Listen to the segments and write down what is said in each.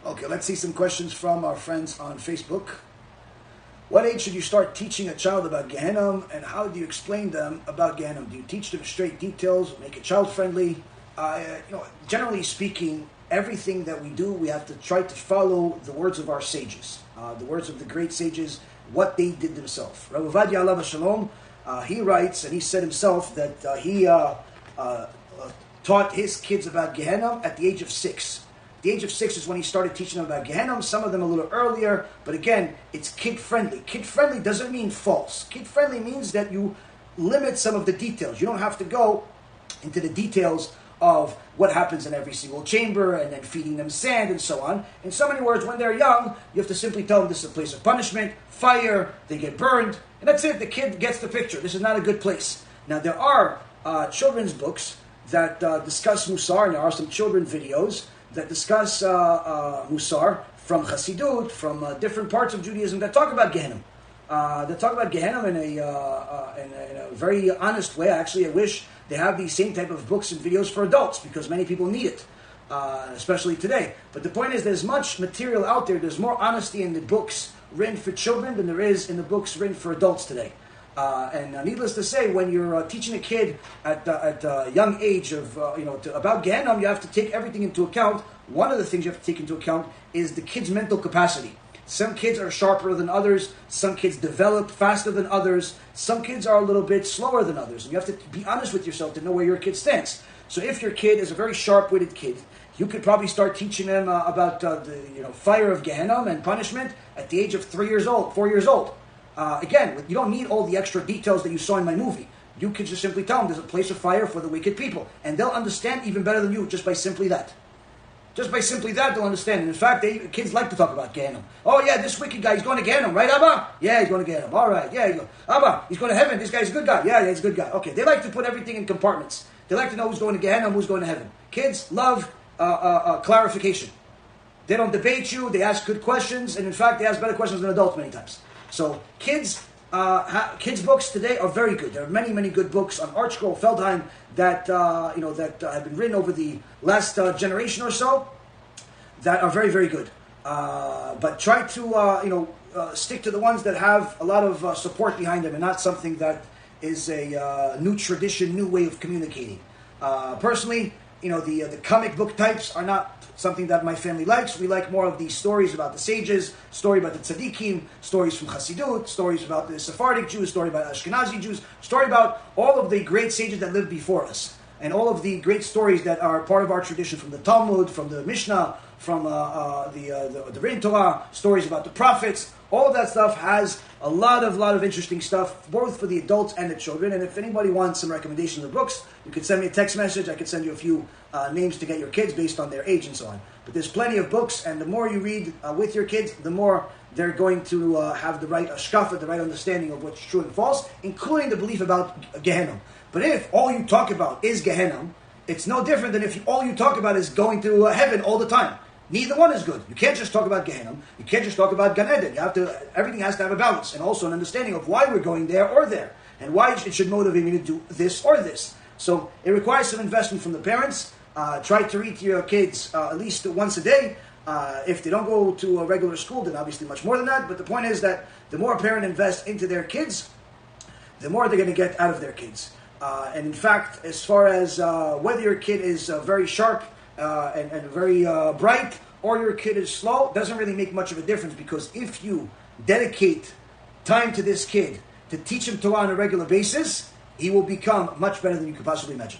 Okay, let's see some questions from our friends on Facebook. What age should you start teaching a child about Gehenom, and how do you explain them about Gehenom? Do you teach them straight details, make it child-friendly? Generally speaking, everything that we do, we have to try to follow the words of our sages, the words of the great sages, what they did themselves. Rabbi Yaron Rueven, he writes, and he said himself that he taught his kids about Gehenom at the age of 6. The age of 6 is when he started teaching them about Gehenom, some of them a little earlier, but again, it's kid-friendly. Kid-friendly doesn't mean false. Kid-friendly means that you limit some of the details. You don't have to go into the details of what happens in every single chamber and then feeding them sand and so on. In so many words, when they're young, you have to simply tell them this is a place of punishment, fire, they get burned, and that's it. The kid gets the picture. This is not a good place. Now, there are children's books that discuss Musar, and there are some children videos that discuss Musar from Chassidut, from different parts of Judaism that talk about Gehenom. That talk about Gehenom in a very honest way. Actually, I wish they have these same type of books and videos for adults, because many people need it, especially today. But the point is, there's much material out there. There's more honesty in the books written for children than there is in the books written for adults today. And needless to say, when you're teaching a kid at a young age of about Gehenom, you have to take everything into account. One of the things you have to take into account is the kid's mental capacity. Some kids are sharper than others. Some kids develop faster than others. Some kids are a little bit slower than others. And you have to be honest with yourself to know where your kid stands. So if your kid is a very sharp-witted kid, you could probably start teaching them about the fire of Gehenom and punishment at the age of 3 years old, 4 years old. Again, you don't need all the extra details that you saw in my movie. You can just simply tell them there's a place of fire for the wicked people. And they'll understand even better than you just by simply that. Just by simply that, they'll understand. And in fact, kids like to talk about Gehenom. Oh yeah, this wicked guy, he's going to Gehenom, right, Abba? Yeah, he's going to Gehenom. All right, yeah, Abba, he's going to heaven. This guy's a good guy. Yeah, he's a good guy. Okay, they like to put everything in compartments. They like to know who's going to Gehenom, who's going to heaven. Kids love clarification. They don't debate you. They ask good questions. And in fact, they ask better questions than adults many times. So kids books today are very good. There are many, many good books on Art Scroll, Feldheim that have been written over the last generation or so that are very, very good. But try to stick to the ones that have a lot of support behind them, and not something that is a new tradition, new way of communicating. Personally, the comic book types are not something that my family likes. We like more of these stories about the sages, story about the tzaddikim, stories from Chassidut, stories about the Sephardic Jews, story about Ashkenazi Jews, story about all of the great sages that lived before us, and all of the great stories that are part of our tradition from the Talmud, from the Mishnah, from the Rin Torah, stories about the prophets. All of that stuff has a lot of interesting stuff, both for the adults and the children. And if anybody wants some recommendations of books, you could send me a text message. I could send you a few names to get your kids based on their age and so on. But there's plenty of books, and the more you read with your kids, the more they're going to have the right ashkafa, the right understanding of what's true and false, including the belief about Gehenom. But if all you talk about is Gehenom, it's no different than if all you talk about is going to heaven all the time. Neither one is good. You can't just talk about Gehenom. You can't just talk about Gan Eden. Everything has to have a balance, and also an understanding of why we're going there or there, and why it should motivate me to do this or this. So it requires some investment from the parents. Try to read to your kids at least once a day. If they don't go to a regular school, then obviously much more than that. But the point is that the more a parent invests into their kids, the more they're going to get out of their kids. And in fact, as far as whether your kid is very sharp and very bright, or your kid is slow, doesn't really make much of a difference, because if you dedicate time to this kid to teach him Torah on a regular basis, he will become much better than you could possibly imagine.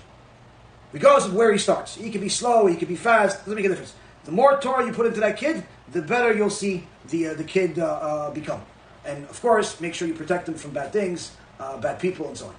Regardless of where he starts. He could be slow, he could be fast, doesn't make a difference. The more Torah you put into that kid, the better you'll see the kid become. And of course, make sure you protect him from bad things, bad people, and so on.